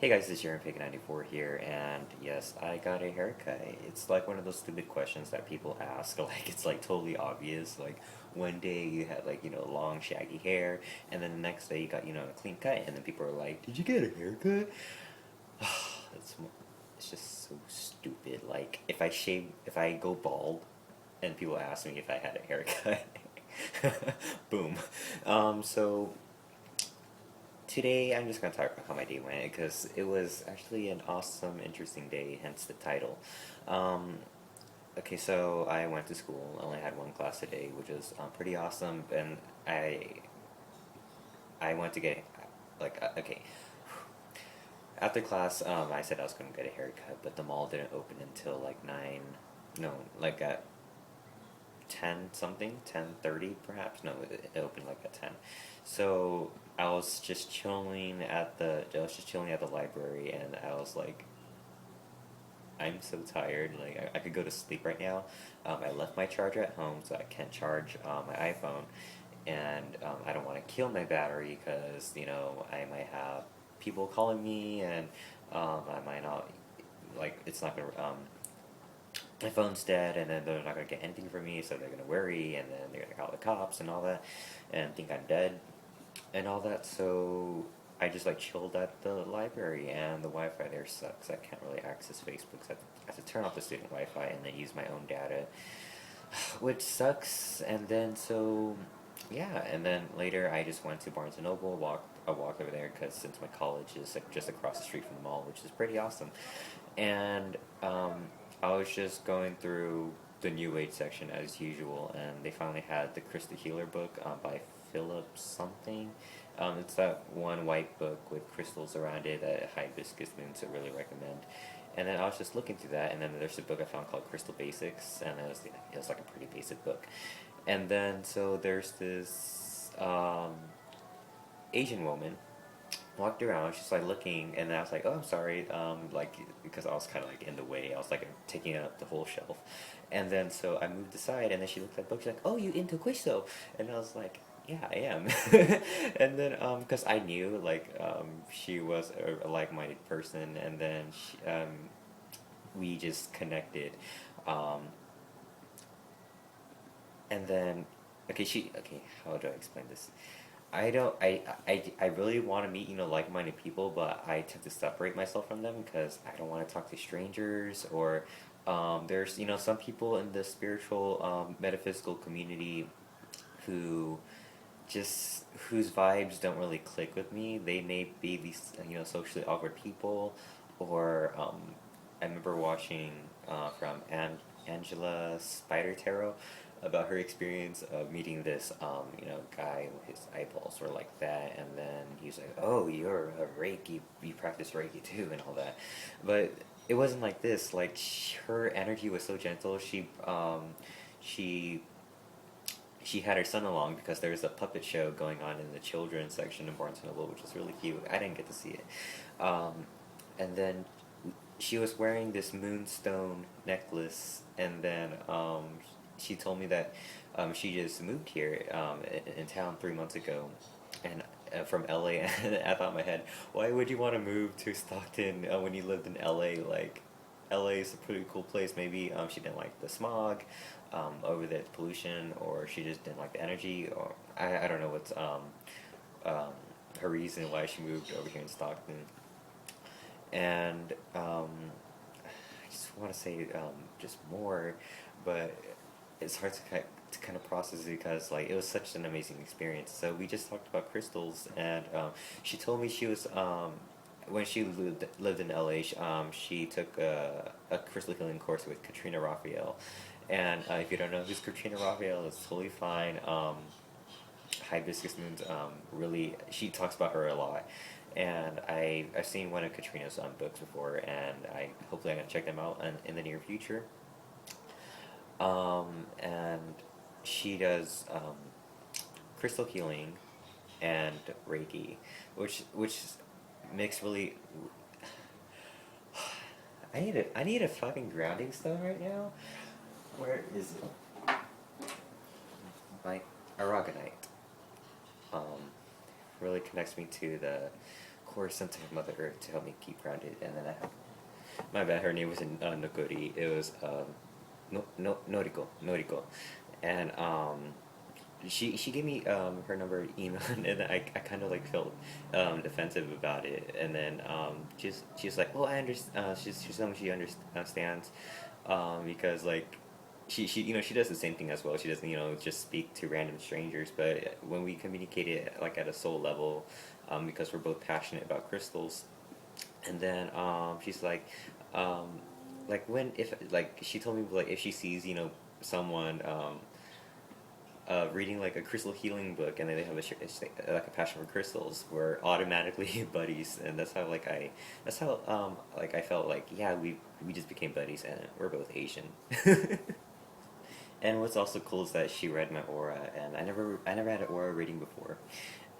Hey guys, it's Jeremy Pig 94 here, and yes, I got a haircut. It's like one of those stupid questions that people ask. Like, it's like totally obvious. Like, one day you had like, long shaggy hair, and then the next day you got, a clean cut, and then people are like, "Did you get a haircut?" it's, it's just so stupid. Like, if I go bald, and people ask me if I had a haircut, boom. So today, I'm just going to talk about how my day went because it was actually an awesome, interesting day, hence the title. Um, okay, so I went to school. I only had one class a day, which was pretty awesome. And I went to get, okay. After class, I said I was going to get a haircut, but the mall didn't open until like 9, no, like at 10 something, 10:30 perhaps. No, it opened like at 10. So I was just chilling at the library, and I was like, I'm so tired. Like I could go to sleep right now. I left my charger at home, so I can't charge my iPhone, and I don't want to kill my battery because I might have people calling me, and I might not like it's not gonna my phone's dead, and then they're not gonna get anything from me, so they're gonna worry, and then they're gonna call the cops and all that, and think I'm dead and all that. So I just like chilled at the library, and the Wi-Fi there sucks. I can't really access Facebook. So I have to turn off the student Wi-Fi and then use my own data, which sucks. And then yeah, and then later I just went to Barnes and Noble, walked over there because since my college is like just across the street from the mall, which is pretty awesome. And I was just going through the New Age section as usual, and they finally had the Crystal Healer book by Philip something. It's that one white book with crystals around it that Hibiscus Moons I really recommend. And then I was just looking through that, and then there's a book I found called Crystal Basics, and it was like a pretty basic book. And then so there's this Asian woman walked around, she's like looking, and I was like, "Oh, I'm sorry," like because I was kind of like in the way. I was like taking up the whole shelf, and then so I moved aside, and then she looked at the book. She's like, "Oh, you into Queso?" And I was like, "Yeah, I am." And then because I knew like she was a like-minded person, and then we just connected, um, and then okay, how do I explain this? I don't I really want to meet like-minded people, but I tend to separate myself from them because I don't want to talk to strangers, or there's some people in the spiritual metaphysical community who just whose vibes don't really click with me. They may be these socially awkward people, or I remember watching from Angela Spider Tarot about her experience of meeting this guy. His eyeballs were like that, and then he's like, "Oh, you're a Reiki. You practice Reiki too, and all that." But it wasn't like this. Like her energy was so gentle. She she had her son along because there was a puppet show going on in the children's section in Barnes& Noble, which was really cute. I didn't get to see it. And then she was wearing this moonstone necklace, and then she told me that she just moved here in town 3 months ago, and from LA. And I thought in my head, why would you want to move to Stockton when you lived in LA? Like, LA is a pretty cool place. Maybe she didn't like the smog over the pollution, or she just didn't like the energy, or I don't know what's um, her reason why she moved over here in Stockton. And I just want to say just more, but it's hard to kind of process it because like it was such an amazing experience. So we just talked about crystals, and she told me she was when she lived in LA. She took a crystal healing course with Katrina Raphael, and if you don't know who's Katrina Raphael, it's totally fine. Hibiscus Moons, really, she talks about her a lot. And I've seen one of Katrina's books before, and hopefully I'm gonna check them out in the near future. And she does crystal healing and Reiki, which makes really. I need a fucking grounding stone right now. Where is it? My aragonite. Um, really connects me to the course, some type of Mother Earth to help me keep grounded. And then I have, my bad, her name was Nokori. It was Noriko, and she gave me her number email, and then I kind of like felt defensive about it, and then she's like, oh, I understand. She's telling me she understands, because like she she does the same thing as well. She doesn't just speak to random strangers, but when we communicate it like at a soul level, because we're both passionate about crystals, and then she's like when if like she told me like if she sees someone reading like a crystal healing book, and then they have like a passion for crystals, we're automatically buddies, and that's how like I felt like, yeah, we just became buddies, and we're both Asian. And what's also cool is that she read my aura, and I never had an aura reading before,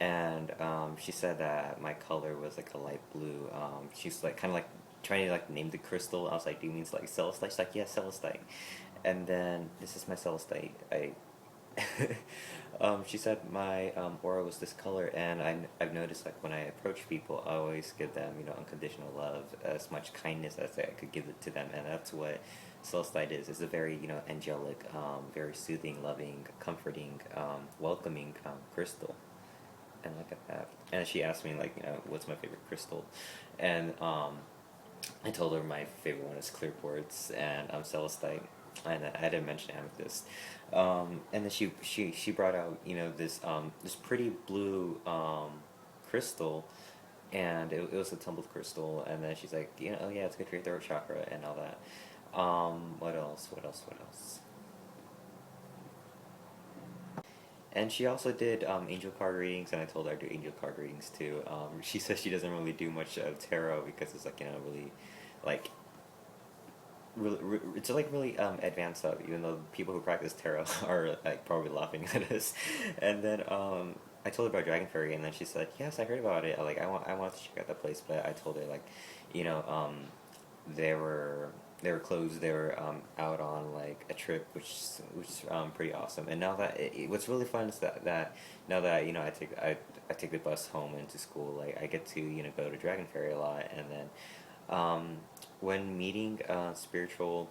and she said that my color was like a light blue. She's like kind of like trying to like name the crystal. I was like, do you mean like celestite? She's like, yeah, celestite. And then this is my celestite. I she said my aura was this color, and I've noticed like when I approach people, I always give them unconditional love, as much kindness as I could give it to them, and that's what Celestite is. It's a very angelic, very soothing, loving, comforting, welcoming crystal, and look at that. And she asked me like what's my favorite crystal, and I told her my favorite one is clear quartz and Celestite, and I didn't mention amethyst. And then she brought out this pretty blue crystal, and it was a tumbled crystal. And then she's like, oh yeah, it's good for your throat chakra and all that. What else? What else? What else? And she also did angel card readings, and I told her I do angel card readings too. She says she doesn't really do much of tarot because it's like really like it's like really advanced stuff, even though people who practice tarot are like probably laughing at us. And then I told her about Dragon Fairy, and then she said, yes, I heard about it. I want to check out that place, but I told her like you know they were closed. They were out on like a trip, which pretty awesome. And now that what's really fun is that now that I take the bus home into school, like I get to go to Dragon Fairy a lot. And then when meeting spiritual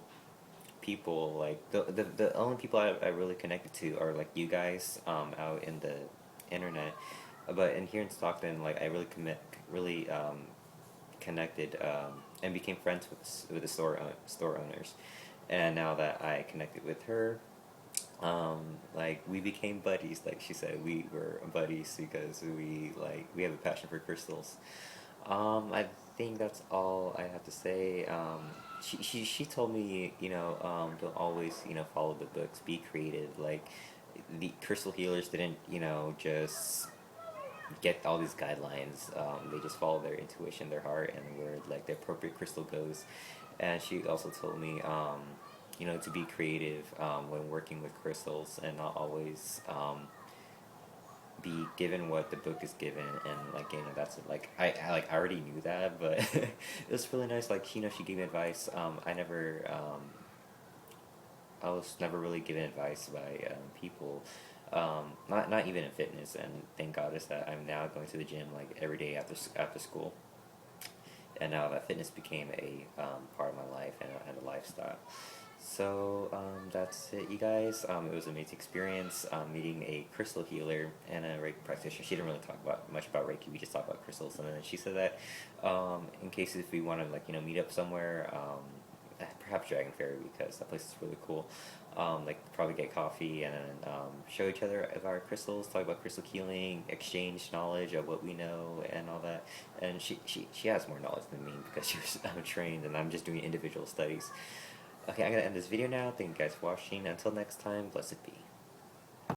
people, like the only people I really connected to are like you guys out in the internet, but in here in Stockton, like I really connected and became friends with the store owners. And now that I connected with her, like we became buddies. Like she said, we were buddies because we have a passion for crystals. I think that's all I have to say. She told me, don't always, follow the books, be creative. Like, the crystal healers didn't, just get all these guidelines. They just follow their intuition, their heart, and where, like, the appropriate crystal goes. And she also told me, to be creative when working with crystals, and not always be given what the book is given. And like that's like I already knew that, but it was really nice. Like she gave me advice. I was never really given advice by people, not even in fitness. And thank God is that I'm now going to the gym like every day after school, and now that fitness became a part of my life and a lifestyle. So that's it, you guys. It was an amazing experience meeting a crystal healer and a Reiki practitioner. She didn't really talk much about Reiki. We just talked about crystals, and then she said that in case if we want to meet up somewhere, perhaps Dragon Fairy, because that place is really cool. Probably get coffee and show each other of our crystals, talk about crystal healing, exchange knowledge of what we know and all that. And she has more knowledge than me because she was trained, and I'm just doing individual studies. Okay, I'm gonna end this video now. Thank you guys for watching. Until next time, blessed be.